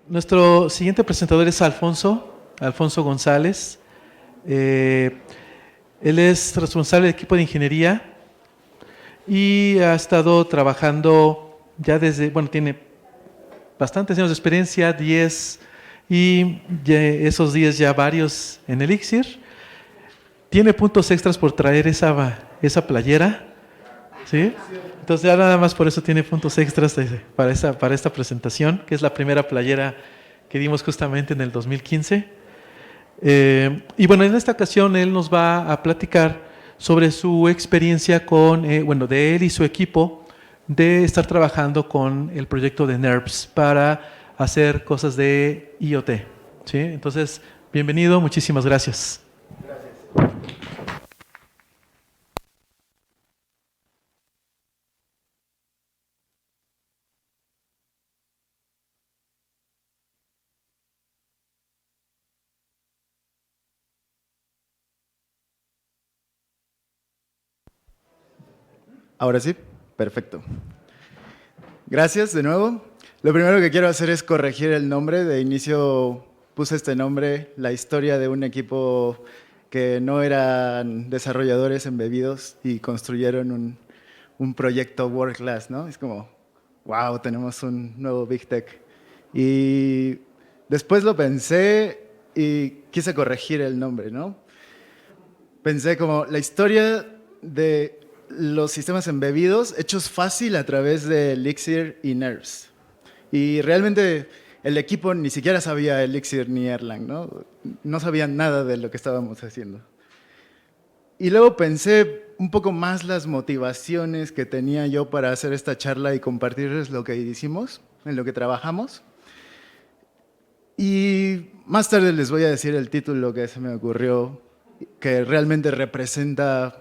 Nuestro siguiente presentador es Alfonso González. Él es responsable del equipo de ingeniería y ha estado trabajando ya desde, bueno, tiene bastantes años de experiencia, 10, y esos 10 ya varios en Elixir. Tiene puntos extras por traer esa playera, ¿sí? Entonces ya nada más por eso tiene puntos extras para esta presentación, que es la primera playera que dimos justamente en el 2015. Y bueno, en esta ocasión él nos va a platicar sobre su experiencia con, bueno, de él y su equipo, de estar trabajando con el proyecto de NERPS para hacer cosas de IoT, ¿sí? Entonces, bienvenido, muchísimas gracias. Ahora sí, perfecto. Gracias de nuevo. Lo primero que quiero hacer es corregir el nombre. De inicio puse este nombre, la historia de un equipo que no eran desarrolladores embebidos y construyeron un proyecto world class, ¿no? Es como, wow, tenemos un nuevo Big Tech. Y después lo pensé y quise corregir el nombre, ¿no? Pensé como la historia de los sistemas embebidos hechos fácil a través de Elixir y Nerves. Y realmente el equipo ni siquiera sabía Elixir ni Erlang, ¿no? No sabían nada de lo que estábamos haciendo. Y luego pensé un poco más las motivaciones que tenía yo para hacer esta charla y compartirles lo que hicimos, en lo que trabajamos. Y más tarde les voy a decir el título que se me ocurrió, que realmente representa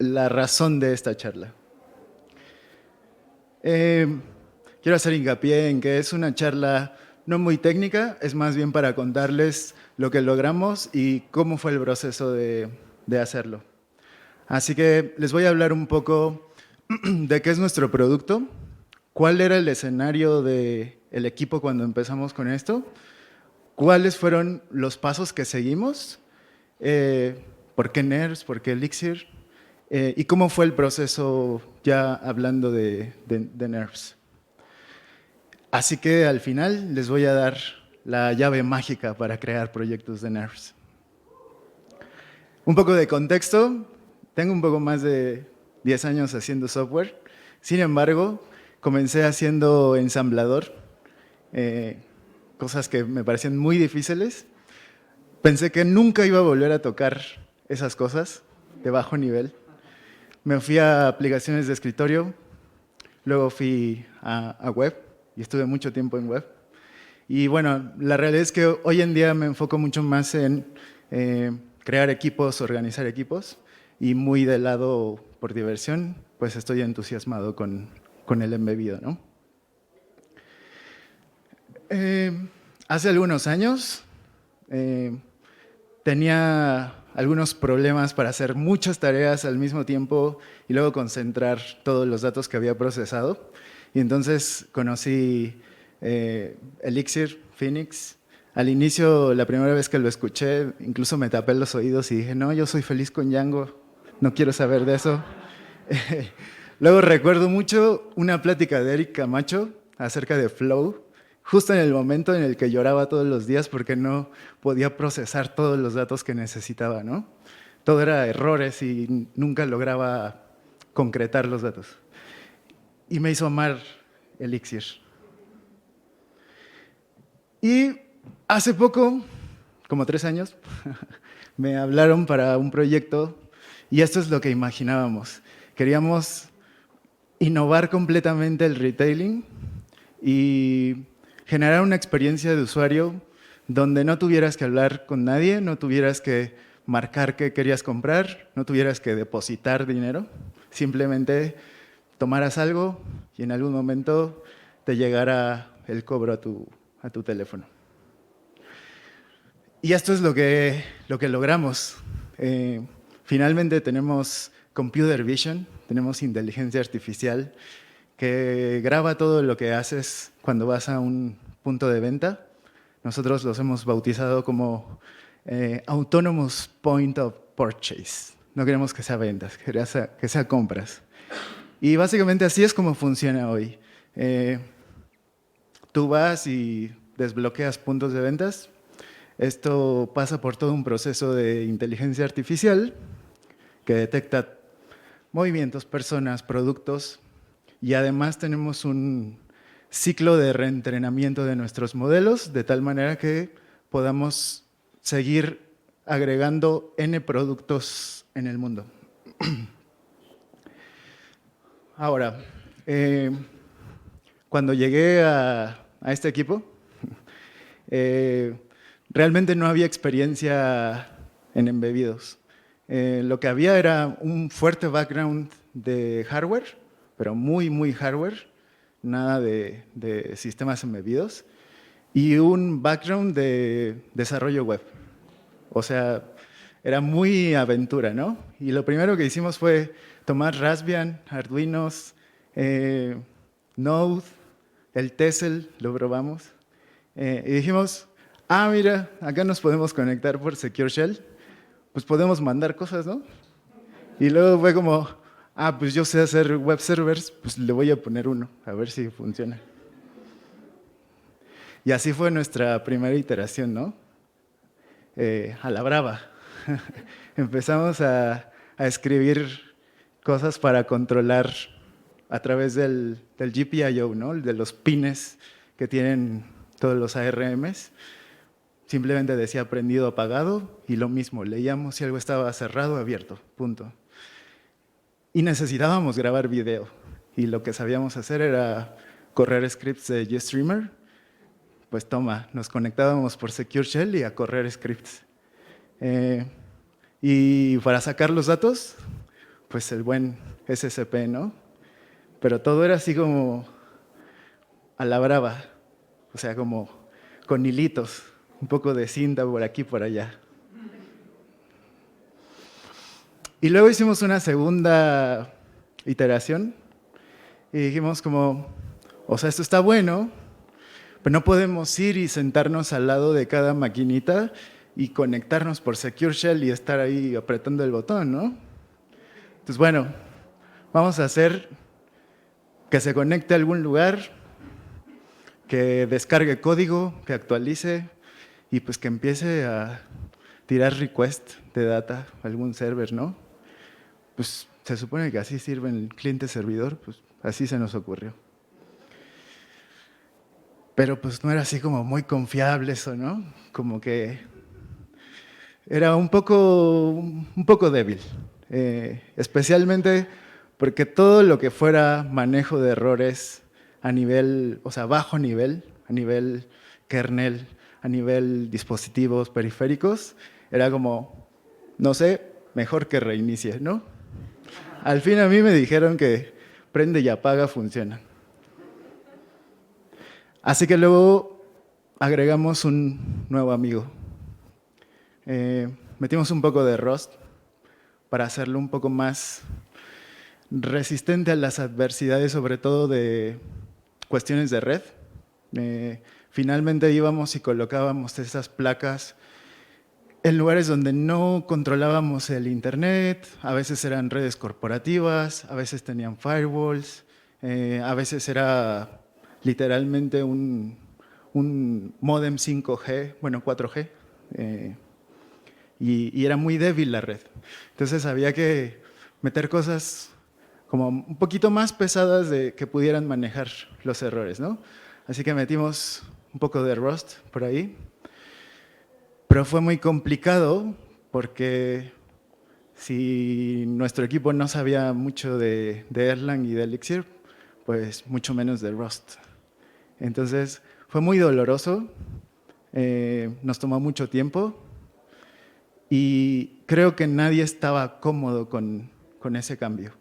la razón de esta charla. Quiero hacer hincapié en que es una charla no muy técnica, es más bien para contarles lo que logramos y cómo fue el proceso de hacerlo. Así que les voy a hablar un poco de qué es nuestro producto, cuál era el escenario del equipo cuando empezamos con esto, cuáles fueron los pasos que seguimos, por qué NERS, por qué Elixir, y cómo fue el proceso ya hablando de NERVs. Así que al final les voy a dar la llave mágica para crear proyectos de NERVs. Un poco de contexto, tengo un poco más de 10 años haciendo software, sin embargo, comencé haciendo ensamblador, cosas que me parecían muy difíciles. Pensé que nunca iba a volver a tocar esas cosas de bajo nivel. Me fui a aplicaciones de escritorio, luego fui a web y estuve mucho tiempo en web. Y bueno, la realidad es que hoy en día me enfoco mucho más en crear equipos, organizar equipos y muy del lado por diversión, pues estoy entusiasmado con el embebido, ¿no? Hace algunos años tenía algunos problemas para hacer muchas tareas al mismo tiempo y luego concentrar todos los datos que había procesado. Y entonces conocí Elixir, Phoenix. Al inicio, la primera vez que lo escuché, incluso me tapé los oídos y dije, no, yo soy feliz con Django, no quiero saber de eso. Luego recuerdo mucho una plática de Eric Camacho acerca de Flow, justo en el momento en el que lloraba todos los días porque no podía procesar todos los datos que necesitaba, ¿no? Todo era errores y nunca lograba concretar los datos. Y me hizo amar Elixir. Y hace poco, como 3 años, me hablaron para un proyecto y esto es lo que imaginábamos. Queríamos innovar completamente el retailing y generar una experiencia de usuario donde no tuvieras que hablar con nadie, no tuvieras que marcar qué querías comprar, no tuvieras que depositar dinero, simplemente tomaras algo y en algún momento te llegara el cobro a tu teléfono. Y esto es lo que logramos. Finalmente tenemos computer vision, tenemos inteligencia artificial que graba todo lo que haces cuando vas a un punto de venta Nosotros los hemos bautizado como Autonomous Point of Purchase. No queremos que sea ventas, que sea compras. Y básicamente así es como funciona hoy. Tú vas y desbloqueas puntos de ventas. Esto pasa por todo un proceso de inteligencia artificial que detecta movimientos, personas, productos, y además tenemos un ciclo de reentrenamiento de nuestros modelos de tal manera que podamos seguir agregando N productos en el mundo. Ahora, cuando llegué a este equipo, realmente no había experiencia en embebidos. Lo que había era un fuerte background de hardware, pero muy hardware, nada de sistemas embebidos, y un background de desarrollo web. O sea, era muy aventura, ¿no? Y lo primero que hicimos fue tomar Raspbian, Arduinos, Node, el Tessel, lo probamos, y dijimos, mira, acá nos podemos conectar por Secure Shell, pues podemos mandar cosas, ¿no? Y luego fue como, pues yo sé hacer web servers, pues le voy a poner uno, a ver si funciona. Y así fue nuestra primera iteración, ¿no? A la brava. Empezamos a escribir cosas para controlar a través del GPIO, ¿no? De los pines que tienen todos los ARMs. Simplemente decía prendido, apagado, y lo mismo, leíamos si algo estaba cerrado o abierto, punto. Y necesitábamos grabar video, y lo que sabíamos hacer era correr scripts de GStreamer. Pues toma, nos conectábamos por Secure Shell y a correr scripts. Y para sacar los datos, pues el buen SCP, ¿no? Pero todo era así como a la brava, o sea, como con hilitos, un poco de cinta por aquí, por allá. Y luego hicimos una segunda iteración y dijimos como, o sea, esto está bueno, pero no podemos ir y sentarnos al lado de cada maquinita y conectarnos por Secure Shell y estar ahí apretando el botón, ¿no? Entonces, bueno, vamos a hacer que se conecte a algún lugar, que descargue código, que actualice y pues que empiece a tirar request de data a algún server, ¿no? Pues se supone que así sirve el cliente-servidor, pues así se nos ocurrió. Pero pues no era así como muy confiable eso, ¿no? Como que era un poco débil, especialmente porque todo lo que fuera manejo de errores a nivel, o sea, bajo nivel, a nivel kernel, a nivel dispositivos periféricos, era como, no sé, mejor que reinicie, ¿no? Al fin a mí me dijeron que prende y apaga funciona. Así que luego agregamos un nuevo amigo. Metimos un poco de Rust para hacerlo un poco más resistente a las adversidades, sobre todo de cuestiones de red. Finalmente íbamos y colocábamos esas placas en lugares donde no controlábamos el internet, a veces eran redes corporativas, a veces tenían firewalls, a veces era literalmente un módem 5G, bueno 4G, y era muy débil la red. Entonces había que meter cosas como un poquito más pesadas de que pudieran manejar los errores, ¿no? Así que metimos un poco de Rust por ahí, pero fue muy complicado porque si nuestro equipo no sabía mucho de Erlang y de Elixir, pues mucho menos de Rust. Entonces fue muy doloroso, nos tomó mucho tiempo y creo que nadie estaba cómodo con ese cambio.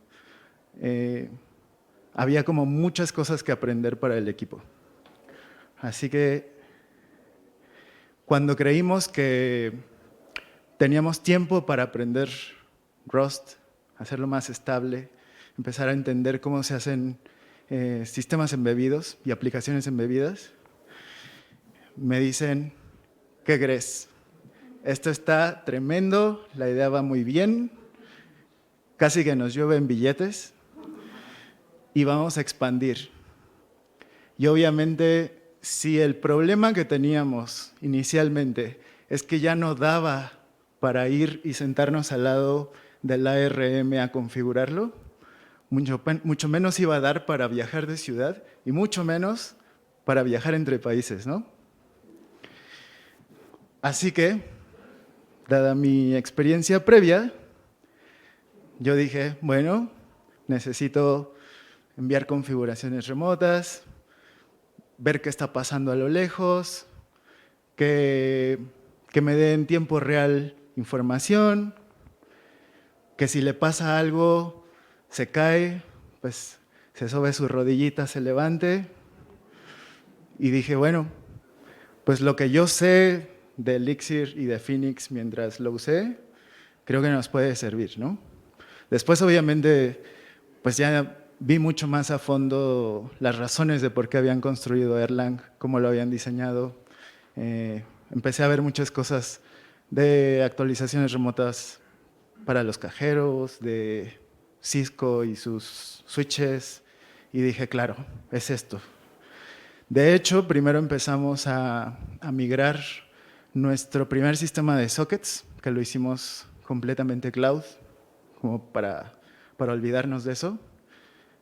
Había como muchas cosas que aprender para el equipo. Así que cuando creímos que teníamos tiempo para aprender Rust, hacerlo más estable, empezar a entender cómo se hacen sistemas embebidos y aplicaciones embebidas, me dicen, ¿qué crees? Esto está tremendo, la idea va muy bien, casi que nos llueven billetes y vamos a expandir. Y obviamente, si el problema que teníamos inicialmente es que ya no daba para ir y sentarnos al lado del ARM a configurarlo, mucho menos iba a dar para viajar de ciudad y mucho menos para viajar entre países, ¿no? Así que, dada mi experiencia previa, yo dije, bueno, necesito enviar configuraciones remotas, ver qué está pasando a lo lejos, que me dé en tiempo real información, que si le pasa algo, se cae, pues se sobe su rodillita, se levante. Y dije, bueno, pues lo que yo sé de Elixir y de Phoenix mientras lo usé, creo que nos puede servir, ¿no? Después, obviamente, pues ya vi mucho más a fondo las razones de por qué habían construido Erlang, cómo lo habían diseñado. Empecé a ver muchas cosas de actualizaciones remotas para los cajeros, de Cisco y sus switches, y dije, claro, es esto. De hecho, primero empezamos a migrar nuestro primer sistema de sockets, que lo hicimos completamente cloud, como para olvidarnos de eso.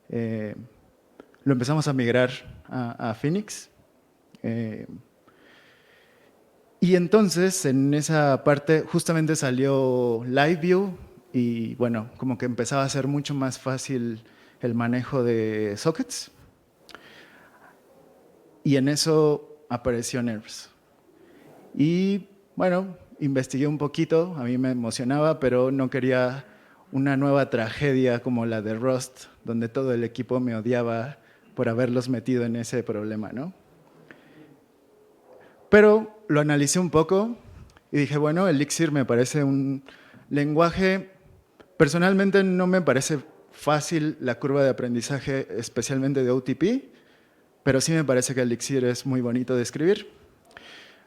Lo empezamos a migrar a Phoenix. Y entonces, en esa parte, justamente salió LiveView y, bueno, como que empezaba a ser mucho más fácil el manejo de sockets. Y en eso apareció Nerves. Y, bueno, investigué un poquito, a mí me emocionaba, pero no quería una nueva tragedia como la de Rust, donde todo el equipo me odiaba por haberlos metido en ese problema, ¿no? Pero lo analicé un poco y dije, bueno, Elixir me parece un lenguaje, personalmente no me parece fácil la curva de aprendizaje, especialmente de OTP, pero sí me parece que Elixir es muy bonito de escribir.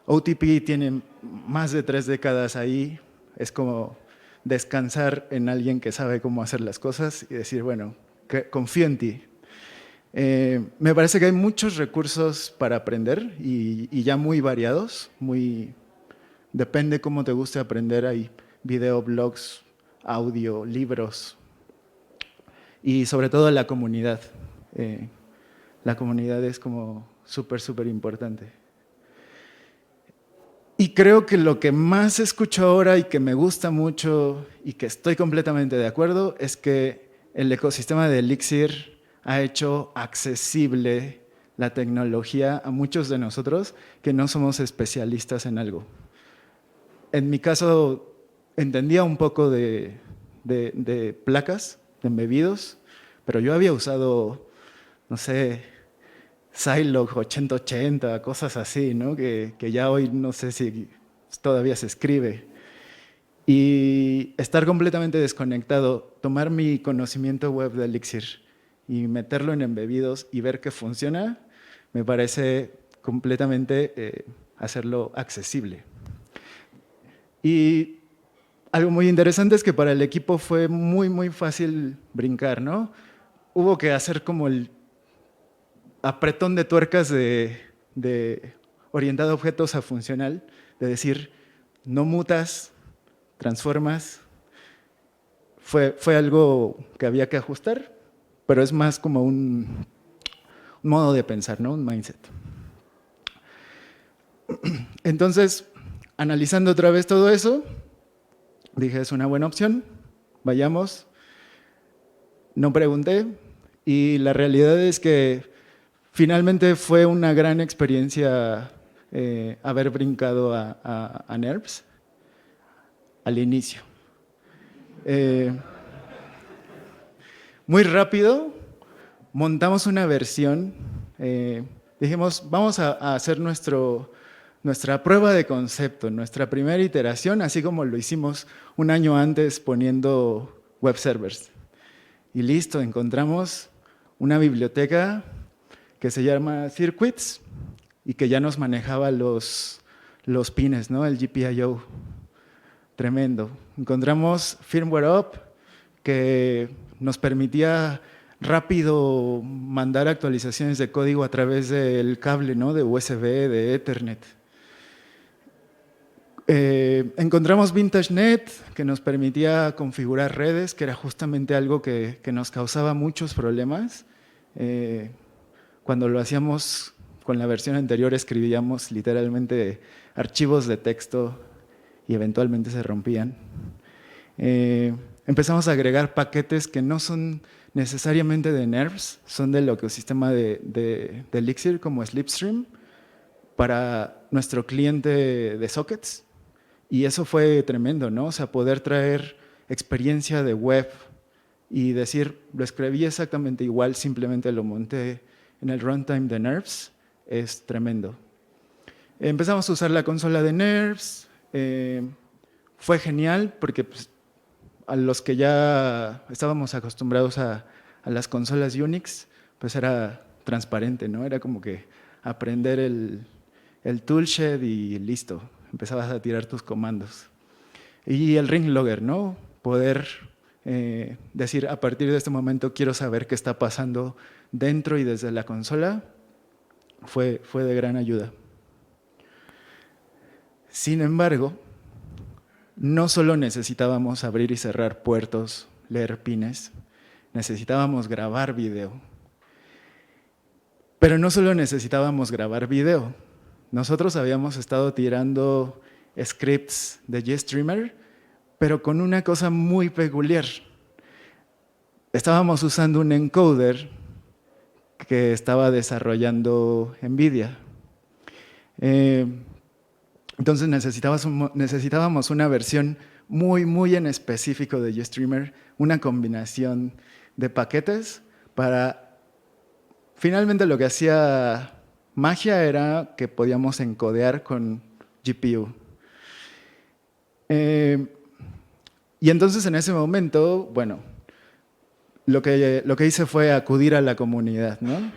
OTP tiene más de 3 décadas ahí, es como descansar en alguien que sabe cómo hacer las cosas y decir, bueno, confío en ti. Me parece que hay muchos recursos para aprender y ya muy variados, depende cómo te guste aprender, hay video, blogs, audio, libros y sobre todo la comunidad. La comunidad es como súper importante. Y creo que lo que más escucho ahora y que me gusta mucho y que estoy completamente de acuerdo es que el ecosistema de Elixir ha hecho accesible la tecnología a muchos de nosotros que no somos especialistas en algo. En mi caso, entendía un poco de placas, de embebidos, pero yo había usado, no sé, Zilog 8080, cosas así, ¿no? Que ya hoy no sé si todavía se escribe. Y estar completamente desconectado, tomar mi conocimiento web de Elixir y meterlo en embebidos y ver que funciona, me parece completamente hacerlo accesible. Y algo muy interesante es que para el equipo fue muy fácil brincar, ¿no? Hubo que hacer como el apretón de tuercas de orientado a objetos a funcional, de decir, no mutas, transformas. Fue algo que había que ajustar, pero es más como un modo de pensar, ¿no? Un mindset. Entonces, analizando otra vez todo eso, dije, es una buena opción, vayamos. No pregunté y la realidad es que finalmente fue una gran experiencia haber brincado a Nerves al inicio. Muy rápido montamos una versión, dijimos, vamos a hacer nuestra prueba de concepto, nuestra primera iteración, así como lo hicimos un año antes poniendo web servers. Y listo, encontramos una biblioteca que se llama Circuits y que ya nos manejaba los pines, ¿no? El GPIO. Tremendo. Encontramos firmware up que nos permitía rápido mandar actualizaciones de código a través del cable, ¿no? De USB, de Ethernet. Encontramos VintageNet, que nos permitía configurar redes, que era justamente algo que nos causaba muchos problemas. Cuando lo hacíamos con la versión anterior, escribíamos literalmente archivos de texto y eventualmente se rompían. Empezamos a agregar paquetes que no son necesariamente de NERVS, son del ecosistema de Elixir, como Slipstream, para nuestro cliente de sockets. Y eso fue tremendo, ¿no? O sea, poder traer experiencia de web y decir, lo escribí exactamente igual, simplemente lo monté en el runtime de NERVS, es tremendo. Empezamos a usar la consola de NERVS, fue genial porque pues, a los que ya estábamos acostumbrados a las consolas Unix, pues era transparente, ¿no? Era como que aprender el toolshed y listo, empezabas a tirar tus comandos. Y el ring logger, ¿no? Poder decir, a partir de este momento quiero saber qué está pasando dentro y desde la consola, fue de gran ayuda. Sin embargo, no solo necesitábamos abrir y cerrar puertos, leer pines, necesitábamos grabar video. Pero no solo necesitábamos grabar video. Nosotros habíamos estado tirando scripts de GStreamer, pero con una cosa muy peculiar. Estábamos usando un encoder que estaba desarrollando NVIDIA. Entonces necesitábamos una versión muy en específico de GStreamer, una combinación de paquetes para... Finalmente lo que hacía magia era que podíamos encodear con GPU. Y entonces en ese momento, bueno, lo que hice fue acudir a la comunidad, ¿no?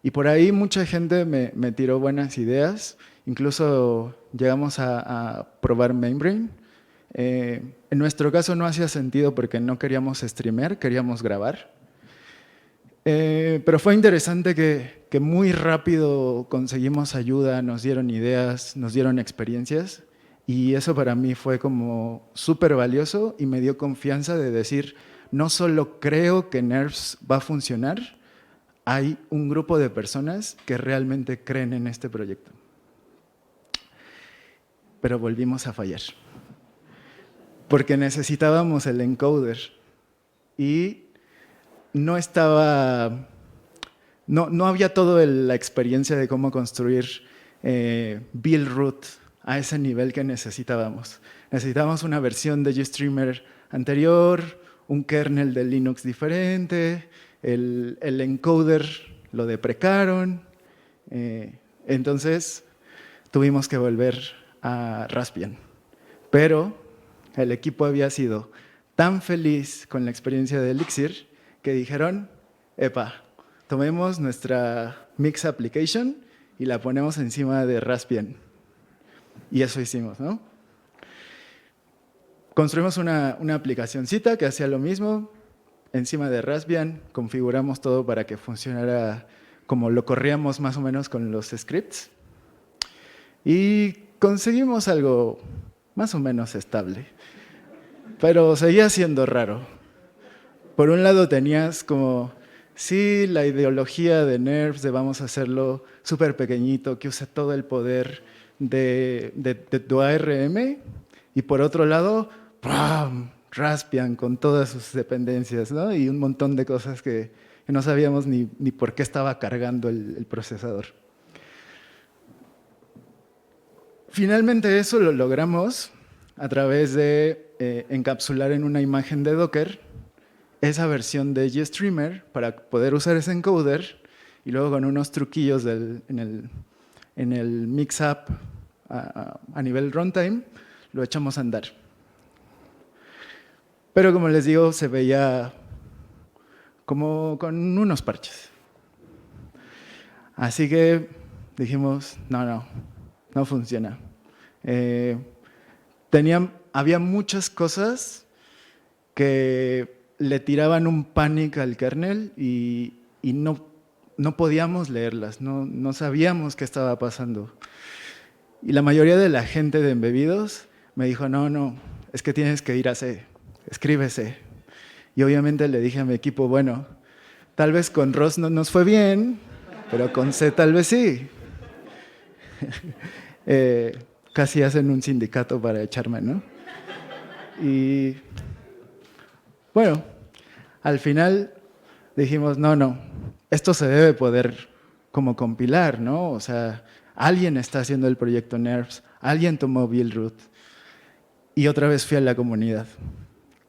Y por ahí mucha gente me tiró buenas ideas, incluso llegamos a probar Mainbrain. En nuestro caso no hacía sentido porque no queríamos streamear, queríamos grabar. Pero fue interesante que muy rápido conseguimos ayuda, nos dieron ideas, nos dieron experiencias y eso para mí fue como súper valioso y me dio confianza de decir, no solo creo que NERVS va a funcionar, hay un grupo de personas que realmente creen en este proyecto. Pero volvimos a fallar, porque necesitábamos el encoder y no había toda la experiencia de cómo construir build root a ese nivel que necesitábamos. Necesitábamos una versión de GStreamer anterior, un kernel de Linux diferente, el encoder lo deprecaron, entonces tuvimos que volver a Raspbian. Pero el equipo había sido tan feliz con la experiencia de Elixir que dijeron, epa, tomemos nuestra Mix Application y la ponemos encima de Raspbian. Y eso hicimos, ¿no? Construimos una aplicacioncita que hacía lo mismo, encima de Raspbian, configuramos todo para que funcionara como lo corríamos más o menos con los scripts y conseguimos algo más o menos estable, pero seguía siendo raro. Por un lado tenías como, sí, la ideología de NERVS de vamos a hacerlo súper pequeñito, que use todo el poder de tu ARM, y por otro lado, ¡pam!, Raspbian con todas sus dependencias, ¿no? Y un montón de cosas que no sabíamos ni por qué estaba cargando el procesador. Finalmente eso lo logramos a través de encapsular en una imagen de Docker esa versión de GStreamer para poder usar ese encoder y luego con unos truquillos en el mix-up a nivel runtime lo echamos a andar. Pero como les digo, se veía como con unos parches. Así que dijimos, no funciona. Había muchas cosas que le tiraban un panic al kernel y no podíamos leerlas, no sabíamos qué estaba pasando. Y la mayoría de la gente de Embebidos me dijo, no, es que tienes que ir a C, escribe C. Y obviamente le dije a mi equipo, bueno, tal vez con ROS no nos fue bien, pero con C tal vez sí. Casi hacen un sindicato para echarme, ¿no? Y bueno, al final dijimos, no, esto se debe poder como compilar, ¿no? O sea, alguien está haciendo el proyecto NERVS, alguien tomó Buildroot y otra vez fui a la comunidad.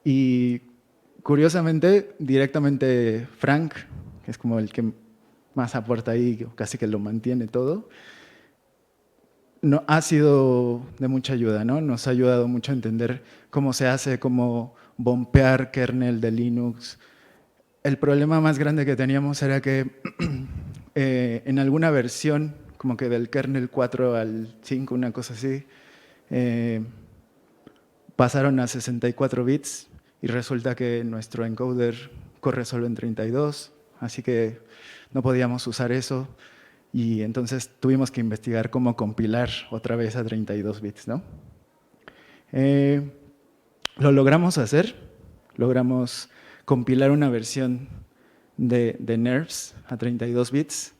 Y curiosamente, directamente Frank, que es como el que más aporta ahí, casi que lo mantiene todo, ha sido de mucha ayuda, ¿no? Nos ha ayudado mucho a entender cómo se hace, cómo bompear kernel de Linux. El problema más grande que teníamos era que en alguna versión, como que del kernel 4 al 5, una cosa así, pasaron a 64 bits y resulta que nuestro encoder corre solo en 32, así que no podíamos usar eso. Y entonces tuvimos que investigar cómo compilar otra vez a 32 bits, ¿no? Lo logramos hacer, logramos compilar una versión de NERVS a 32 bits,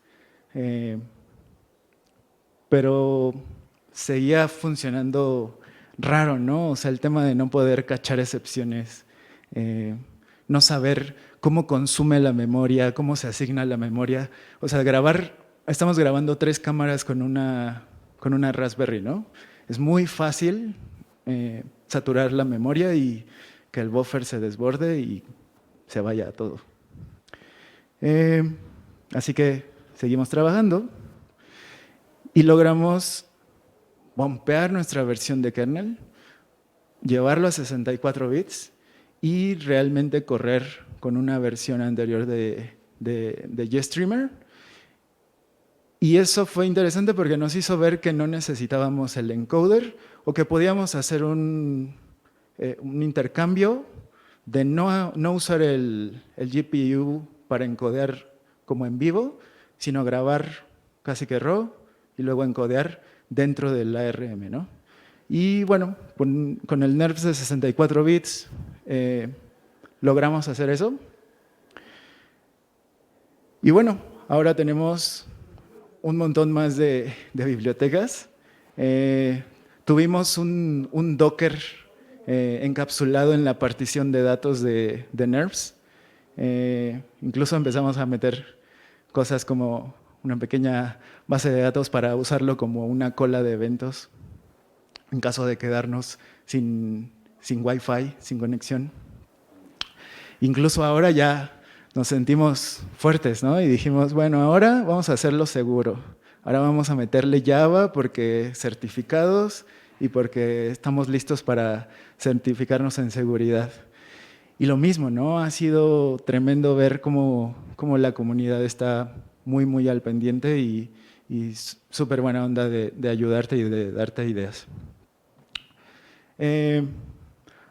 pero seguía funcionando raro, ¿no? O sea, el tema de no poder cachar excepciones, no saber cómo consume la memoria, cómo se asigna la memoria. O sea, estamos grabando 3 cámaras con una Raspberry, ¿no? Es muy fácil saturar la memoria y que el buffer se desborde y se vaya a todo. Así que seguimos trabajando y logramos bompear nuestra versión de kernel, llevarlo a 64 bits y realmente correr con una versión anterior de GStreamer. Y eso fue interesante porque nos hizo ver que no necesitábamos el encoder o que podíamos hacer un intercambio de no usar el GPU para encodear como en vivo, sino grabar casi que RAW y luego encodear dentro del ARM, ¿no? Y bueno, con el NERVS de 64 bits logramos hacer eso. Y bueno, ahora tenemos un montón más de bibliotecas. Tuvimos un Docker encapsulado en la partición de datos de NERVS. Incluso empezamos a meter cosas como una pequeña base de datos para usarlo como una cola de eventos en caso de quedarnos sin Wi-Fi, sin conexión. Incluso ahora ya nos sentimos fuertes, ¿no? Y dijimos, bueno, ahora vamos a hacerlo seguro. Ahora vamos a meterle Java porque certificados y porque estamos listos para certificarnos en seguridad. Y lo mismo, ¿no? Ha sido tremendo ver cómo la comunidad está muy al pendiente y súper buena onda de ayudarte y de darte ideas.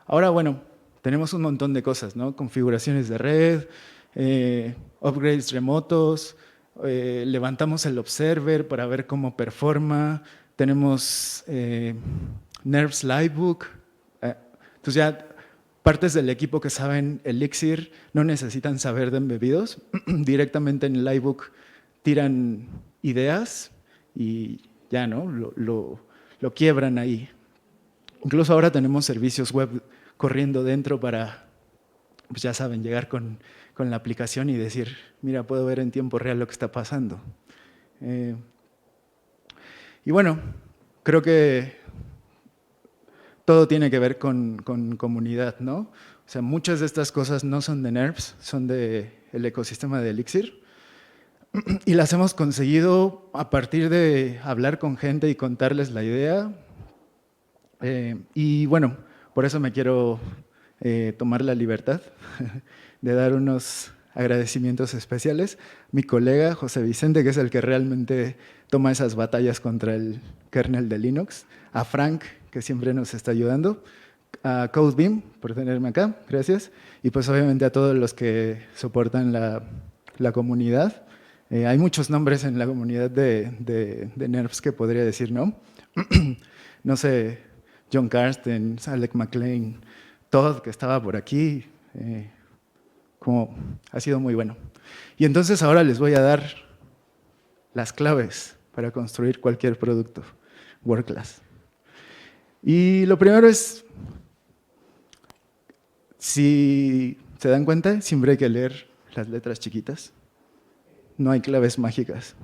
Ahora, bueno, tenemos un montón de cosas, ¿no? Configuraciones de red, upgrades remotos, levantamos el observer para ver cómo performa, tenemos NERVS Livebook, entonces ya partes del equipo que saben Elixir no necesitan saber de embebidos, directamente en el Livebook tiran ideas y ya, ¿no? Lo quiebran ahí. Incluso ahora tenemos servicios web corriendo dentro para, pues ya saben, llegar con la aplicación y decir, mira, puedo ver en tiempo real lo que está pasando. Y bueno, creo que todo tiene que ver con comunidad, ¿no? O sea, muchas de estas cosas no son de NERVS, son del ecosistema de Elixir. Y las hemos conseguido a partir de hablar con gente y contarles la idea. Y bueno, por eso me quiero tomar la libertad de dar unos agradecimientos especiales. Mi colega José Vicente, que es el que realmente toma esas batallas contra el kernel de Linux. A Frank, que siempre nos está ayudando. A Codebeam, por tenerme acá, gracias. Y pues obviamente a todos los que soportan la comunidad. Hay muchos nombres en la comunidad de NERVS que podría decir, ¿no? No sé, John Carsten, Alec McLean, Todd, que estaba por aquí, como ha sido muy bueno. Y entonces ahora les voy a dar las claves para construir cualquier producto World Class. Y lo primero es, si se dan cuenta, siempre hay que leer las letras chiquitas. No hay claves mágicas.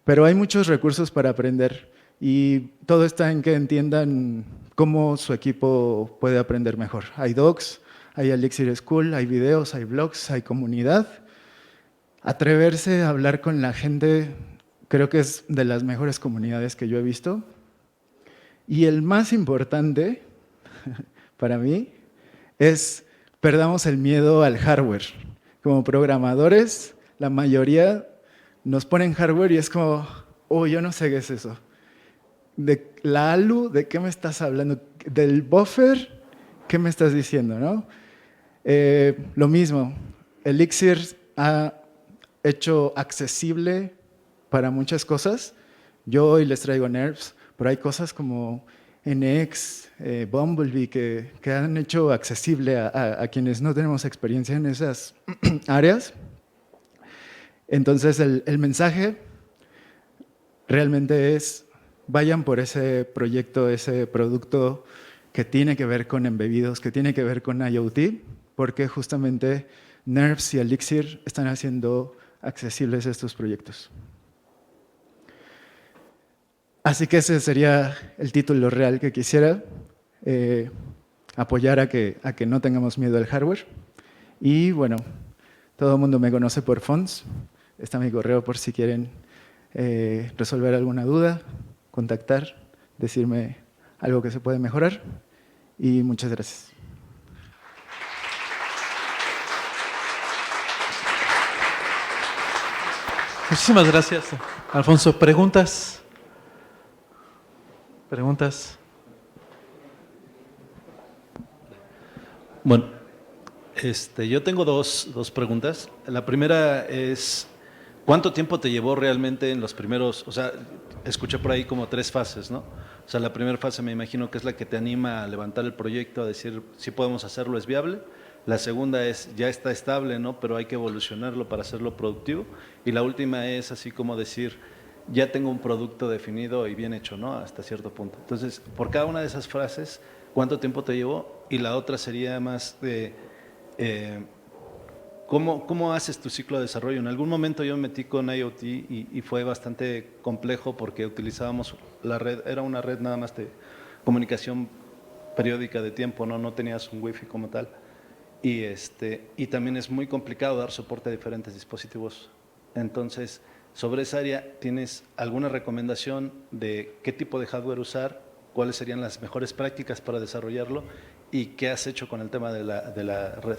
Pero hay muchos recursos para aprender y todo está en que entiendan cómo su equipo puede aprender mejor. Hay docs, hay Elixir School, hay videos, hay blogs, hay comunidad. Atreverse a hablar con la gente creo que es de las mejores comunidades que yo he visto. Y el más importante para mí es perdamos el miedo al hardware. Como programadores, la mayoría nos ponen hardware y es como, oh, yo no sé qué es eso. De la ALU, ¿de qué me estás hablando? Del buffer, ¿qué me estás diciendo, no? Lo mismo, Elixir ha hecho accesible para muchas cosas. Yo hoy les traigo NERVS, pero hay cosas como NX, Bumblebee, que han hecho accesible a quienes no tenemos experiencia en esas áreas. Entonces, el mensaje realmente es, vayan por ese proyecto, ese producto que tiene que ver con embebidos, que tiene que ver con IoT, porque justamente NERVS y Elixir están haciendo accesibles estos proyectos. Así que ese sería el título real que quisiera, apoyar a que no tengamos miedo al hardware. Y bueno, todo el mundo me conoce por Fonts. Está mi correo por si quieren resolver alguna duda, contactar, decirme algo que se puede mejorar. Y muchas gracias. Muchísimas gracias, Alfonso. ¿Preguntas? ¿Preguntas? Bueno, yo tengo dos preguntas. La primera es, ¿cuánto tiempo te llevó realmente en los primeros, o sea, escuché por ahí como 3 fases, ¿no? O sea, la primera fase me imagino que es la que te anima a levantar el proyecto, a decir si podemos hacerlo, es viable. La segunda es, ya está estable, ¿no? Pero hay que evolucionarlo para hacerlo productivo. Y la última es así como decir, ya tengo un producto definido y bien hecho, ¿no? Hasta cierto punto. Entonces, por cada una de esas frases, ¿cuánto tiempo te llevó? Y la otra sería más de, ¿cómo haces tu ciclo de desarrollo? En algún momento yo me metí con IoT y fue bastante complejo porque utilizábamos la red, era una red nada más de comunicación periódica de tiempo, ¿no? No tenías un wifi como tal. Y también es muy complicado dar soporte a diferentes dispositivos. Entonces, sobre esa área, ¿tienes alguna recomendación de qué tipo de hardware usar? ¿Cuáles serían las mejores prácticas para desarrollarlo? ¿Y qué has hecho con el tema de la red?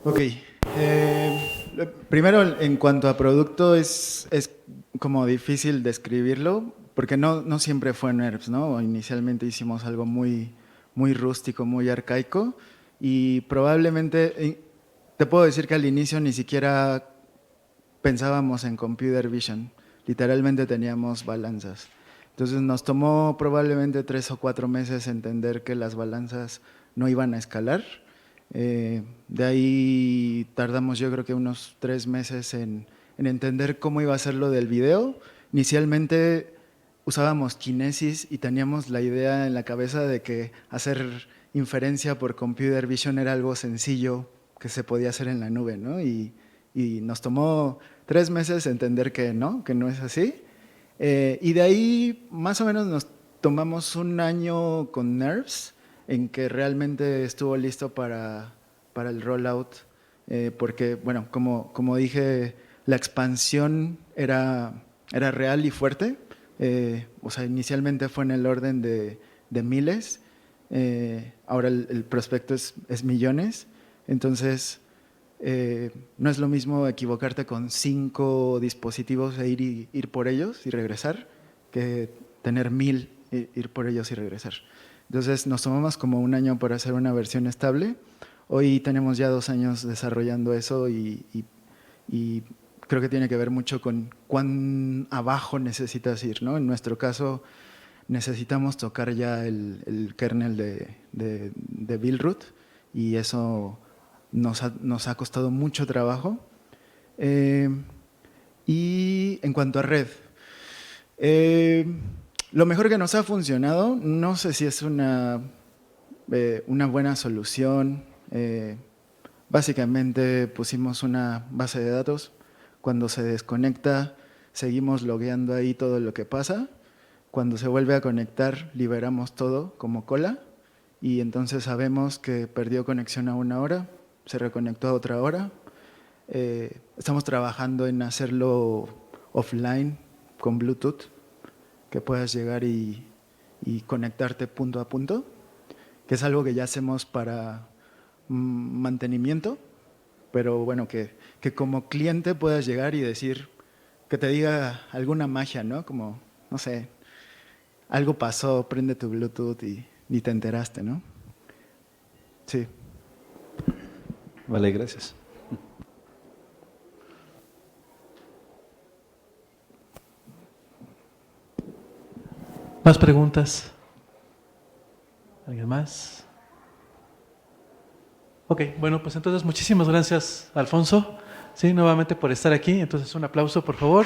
Ok. Primero, en cuanto a producto, es como difícil describirlo, porque no siempre fue NERVS, ¿no? Inicialmente hicimos algo muy rústico, muy arcaico, y probablemente, te puedo decir que al inicio ni siquiera pensábamos en computer vision, literalmente teníamos balanzas. Entonces nos tomó probablemente 3 o 4 meses entender que las balanzas no iban a escalar. De ahí tardamos yo creo que unos 3 meses en entender cómo iba a ser lo del video. Inicialmente usábamos Kinesis y teníamos la idea en la cabeza de que hacer inferencia por computer vision era algo sencillo que se podía hacer en la nube, ¿no? Y nos tomó 3 meses entender que no es así. Y de ahí más o menos nos tomamos 1 año con NERVS en que realmente estuvo listo para el rollout, porque, bueno, como dije, la expansión era real y fuerte. O sea, inicialmente fue en el orden de miles, ahora el prospecto es millones. Entonces, No es lo mismo equivocarte con 5 dispositivos e ir por ellos y regresar, que tener 1000, ir por ellos y regresar. Entonces nos tomamos como 1 año para hacer una versión estable. Hoy tenemos ya 2 años desarrollando eso y creo que tiene que ver mucho con cuán abajo necesitas ir, ¿no? En nuestro caso necesitamos tocar ya el kernel de Buildroot y eso nos ha costado mucho trabajo. Y en cuanto a red, lo mejor que nos ha funcionado, no sé si es una buena solución. Básicamente pusimos una base de datos. Cuando se desconecta, seguimos logueando ahí todo lo que pasa. Cuando se vuelve a conectar, liberamos todo como cola y entonces sabemos que perdió conexión a 1 hora, se reconectó a otra hora. Estamos trabajando en hacerlo offline con Bluetooth, que puedas llegar y conectarte punto a punto, que es algo que ya hacemos para mantenimiento, pero bueno, que como cliente puedas llegar y decir, que te diga alguna magia, ¿no? Como, no sé, algo pasó, prende tu Bluetooth y ni te enteraste, ¿no? Sí. Vale, gracias. ¿Más preguntas? ¿Alguien más? Ok, bueno, pues entonces muchísimas gracias, Alfonso, sí, nuevamente por estar aquí. Entonces un aplauso, por favor.